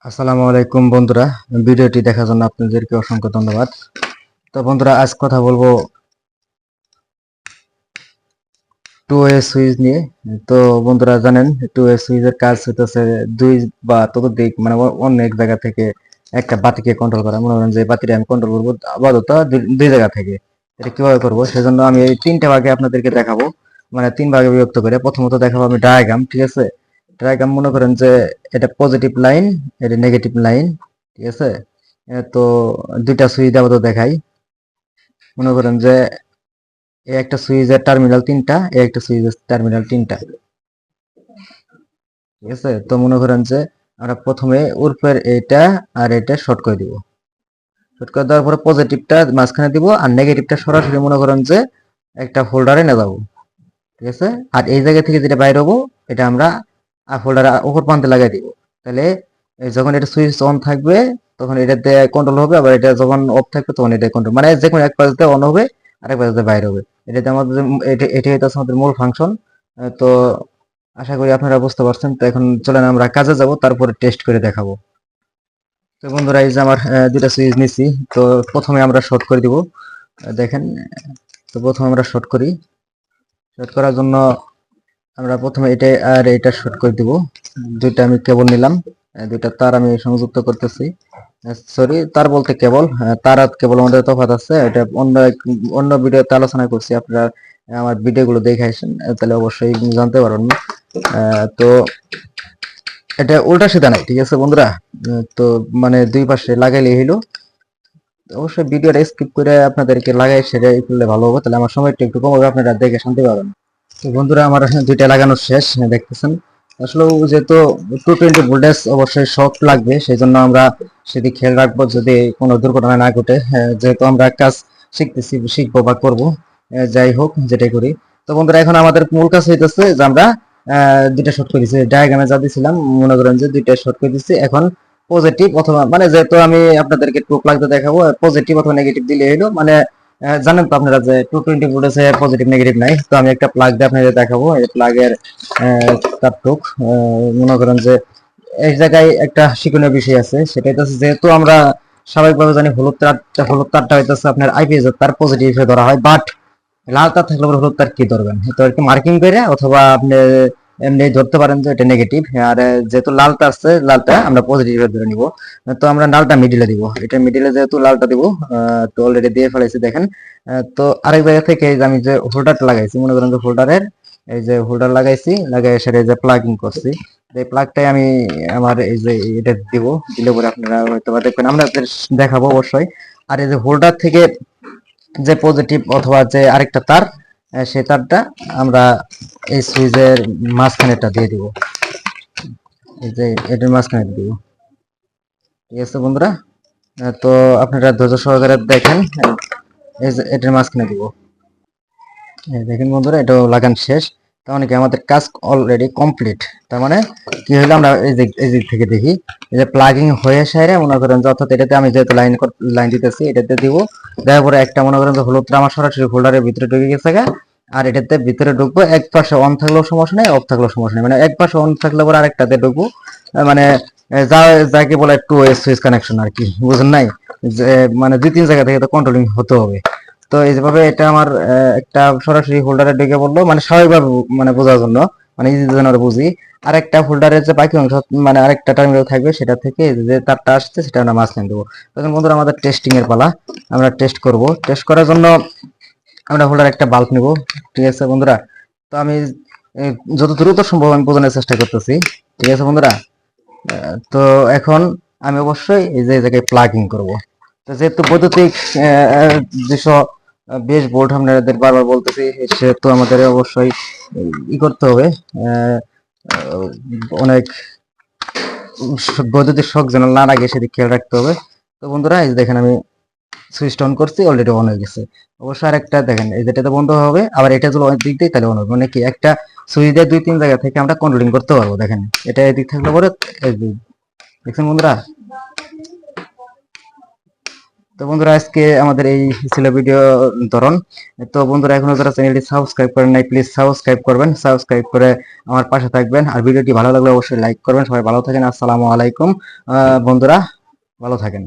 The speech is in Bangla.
আসসালামু আলাইকুম বন্ধুরা, ভিডিওটি দেখার জন্য আপনাদেরকে অসংখ্য ধন্যবাদ। তো বন্ধুরা, আজ কথা বলবো টু ওয়ে সুইচ নিয়ে। তো বন্ধুরা জানেন, টু ওয়ে সুইচের কাজ হচ্ছে দুই বা ততোধিক মানে অন্য এক জায়গা থেকে একটা বাতিকে কন্ট্রোল করা। মনে করেন যে বাতিটা আমি কন্ট্রোল করবো আপাতত দুই জায়গা থেকে। এটা কিভাবে করবো সেজন্য আমি এই তিনটা ভাগে আপনাদেরকে দেখাবো, মানে তিন ভাগে বিভক্ত করে। প্রথমত দেখাবো আমি ডায়াগ্রাম, ঠিক আছে। ডায়াগ্রাম মনে করেন যে এটা পজিটিভ লাইন, এটা নেগেটিভ লাইন, ঠিক আছে। তো দুইটা সুইচ আপাতত দেখাই। মনে করেন যে এই একটা সুইচের টার্মিনাল তিনটা, এই একটা সুইচের টার্মিনাল তিনটা, ঠিক আছে। তো মনে করেন যে আমরা প্রথমে উপরের এইটা আর এটা শর্ট করে দিব। শর্ট করে দেওয়ার পরে পজিটিভটা মাঝখানে দিব আর নেগেটিভটা সরাসরি মনে করেন যে একটা ফোল্ডারে নিয়ে যাবো, ঠিক আছে। আর এই জায়গা থেকে যেটা বাইর হবো এটা আমরা ফোল্ডারে উপর প্রান্তে লাগাই দিব। তাহলে যখন এটা সুইচ অন থাকবে তখন এটাতে কন্ট্রোল হবে, আবার এটা যখন অফ থাকবে তখন এটা কন্ট্রোল, মানে যে কোনো এক পাশে অন হবে আর এক পাশে বাইর হবে। এটাতে আমাদের এটা হচ্ছে আমাদের মূল ফাংশন। তো আশা করি আপনারা বুঝতে পারছেন। তো এখন চলেন আমরা কাজে যাব, তারপরে টেস্ট করে দেখাবো। তো বন্ধুরা, এই যে আমার দুটা সুইচ নিছি। তো প্রথমে আমরা শর্ট করে দিব, দেখেন। তো প্রথমে আমরা শর্ট করি। শর্ট করার জন্য আমরা প্রথমে এটা আর এটা শর্ট করে দিব। দুইটা আমি কেবল নিলাম, দুইটা তার আমি সংযুক্ত করতেছি। সরি, তার বলতে কেবল, তার আর কেবল মধ্যে তফাৎ আছে। এটা অন্য অন্য ভিডিওতে আলোচনা করছি, আপনারা আমার ভিডিওগুলো দেখে আসেন, তাহলে অবশ্যই জানতে পারবেন। তো এটা উল্টা সিধা নাই, ঠিক আছে বন্ধুরা। তো মানে দুই পাশে লাগাইলে হইলো। অবশ্যই ভিডিওটা স্কিপ করে আপনাদেরকে লাগাই সেটা করলে ভালো হবে, তাহলে আমার সময়টা একটু কম হবে, আপনারা দেখে শান্তি পাবেন। তো বন্ধুরা, আমার দুইটা লাগানো শেষ, দেখতেছেন। আসলে যেহেতু 220 ভোল্টেজ অবশ্যই শক লাগবে, সেই জন্য আমরা সেদিকে খেয়াল রাখবো যদি কোনো দুর্ঘটনা না ঘটে। যেহেতু আমরা কাজ শিখবো বা করবো, যাই হোক যেটাই করি। তো বন্ধুরা, এখন আমাদের মূল কাজ হইতেছে যে আমরা দুইটা শর্ট করে দিচ্ছি, ডায়াগ্রামে যা দিছিলাম মনে করেন যে দুইটা শর্ট করে দিচ্ছি। এখন পজিটিভ অথবা মানে যেহেতু আমি আপনাদেরকে টু প্লাগ দেখাবো, পজিটিভ অথবা নেগেটিভ দিলে হইলো। মানে জানেন তো আপনারা যে 220 ভোল্টেজে পজিটিভ নেগেটিভ নাই। তো আমি একটা প্লাগ দিয়ে আপনাদের দেখাবো। এই প্লাগের তার টুক মনে করেন যে এই জায়গায় একটা শিক্ষণীয় বিষয় আছে, সেটা হচ্ছে যেহেতু আমরা স্বাভাবিকভাবে জানি হলুদ তারটা হইতেছে আপনার আইপিএস তার পজিটিভে ধরা হয়, বাট লাল তার থাকলে হলুদ তার কি ধরবেন, তো আর কি মার্কিং করে অথবা আপনি এমনি ধরতে পারেন যে এটা নেগেটিভ। আর যেহেতু লালটা আছে, লালটা আমরা পজিটিভ ধরে নিব। তো আমরা লালটা মিডিলে দিব, এটা মিডিলে যেহেতু লালটা দিব। তো অলরেডি দিয়ে ফেলাইছি, দেখেন। তো আরেক জায়গা থেকে এই যে আমি যে হোল্ডারটা লাগাইছি, মনে করেন যে হোল্ডারের এই যে হোল্ডার লাগাইছি, লাগাই সেটা যে প্লাগিং করছি। এই প্লাগটাই আমি আমার এই যে এটা দিব, দিলে পরে আপনারা হয়তো দেখবেন, আমরা দেখাবো অবশ্যই। আর এই যে হোল্ডার থেকে যে পজিটিভ অথবা যে আরেকটা তার, সেই তারটা আমরা এই সুইচের মাঝখানেটা দিয়ে দিব, এই যে এটার মাঝখানে দিব, ঠিক আছে বন্ধুরা। তো আপনারা ধৈর্য সহকারে দেখেন, এই যে এটার মাঝখানে দিব। দেখেন বন্ধুরা, এটাও লাগান শেষ। তার মানে কি আমাদের কাজ অলরেডি কমপ্লিট। তার মানে কি হলো, আমরা এই দিক থেকে দেখি, এই যে প্লাগিং হয়ে সাইরে মনে করেন যে অর্থাৎ এটাতে আমি যেহেতু লাইন দিতেছি, এটাতে দিব। দেওয়ার পরে একটা মনে করেন যে হলুদটা আমার সরাসরি হোল্ডারের ভিতরে ঢুকে গেছে গা। আর এটাতে ভিতরে ঢুকবো, এক পাশে অন থাকলেও সমস্যা নেই, অফ থাকলেও সমস্যা নেই, মানে এক পাশে অন থাকলে পরে আরেকটাতে ঢুকবো। মানে যা যাকে বলে টু ওয়ে সুইচ কানেকশন আর কি, বুঝেন নাই? যে মানে দুই তিন জায়গা থেকে তো কন্ট্রোলিং হতে হবে। তো এইভাবে এটা আমার একটা সরাসরি হোল্ডারে ঢুকে পড়লো, মানে স্বাভাবিকভাবে মানে বোঝার জন্য, মানে ইজি যেন বুঝি। আর একটা হোল্ডারের যে বাকি অংশ মানে আরেকটা টার্মিনাল থাকবে, সেটা থেকে যে তারটা আসছে সেটা আমরা মাঝখানে দেবো। তখন বন্ধুরা আমাদের টেস্টিং এর পালা, আমরা টেস্ট করব। টেস্ট করার জন্য আমরা হোল্ডার একটা বাল্ব নিব, ঠিক আছে বন্ধুরা। তো আমি যত দ্রুত সম্ভব আমি বোঝানোর চেষ্টা করতেছি, ঠিক আছে বন্ধুরা। তো এখন আমি অবশ্যই এই যে জায়গায় প্লাগিং করব। তো যেহেতু বৈদ্যুতিক যেসব বেশ বোর্ড আপনাদের বারবার বলতেছি, সেহেতু আমাদের অবশ্যই ই করতে হবে, অনেক বৈদ্যুতিক শক যেন না লাগে সেদিকে খেয়াল রাখতে হবে। তো বন্ধুরা, এই দেখেন আমি সুইচ অন করছি, অলরেডি অন হয়ে গেছে। অবশ্যই আরেকটা দেখেন, এই যেটাতে বন্ধ হবে, আবার এটা যদি অনেক দিক দিয়ে তাহলে অন হবে। মানে কি একটা সুইচ দিয়ে দুই তিন জায়গা থেকে আমরা কন্ট্রোলিং করতে পারবো। দেখেন এটা এদিক থাকলে পরে দেখছেন বন্ধুরা। তো বন্ধুরা আজকে আমাদের এই ছিল ভিডিও ধরন। তো বন্ধুরা এখনো যারা চ্যানেলটি সাবস্ক্রাইব করেন নাই প্লিজ সাবস্ক্রাইব করবেন, সাবস্ক্রাইব করে আমার পাশে থাকবেন। আর ভিডিওটি ভালো লাগলে অবশ্যই লাইক করবেন। সবাই ভালো থাকেন। আসসালামু আলাইকুম বন্ধুরা, ভালো থাকেন।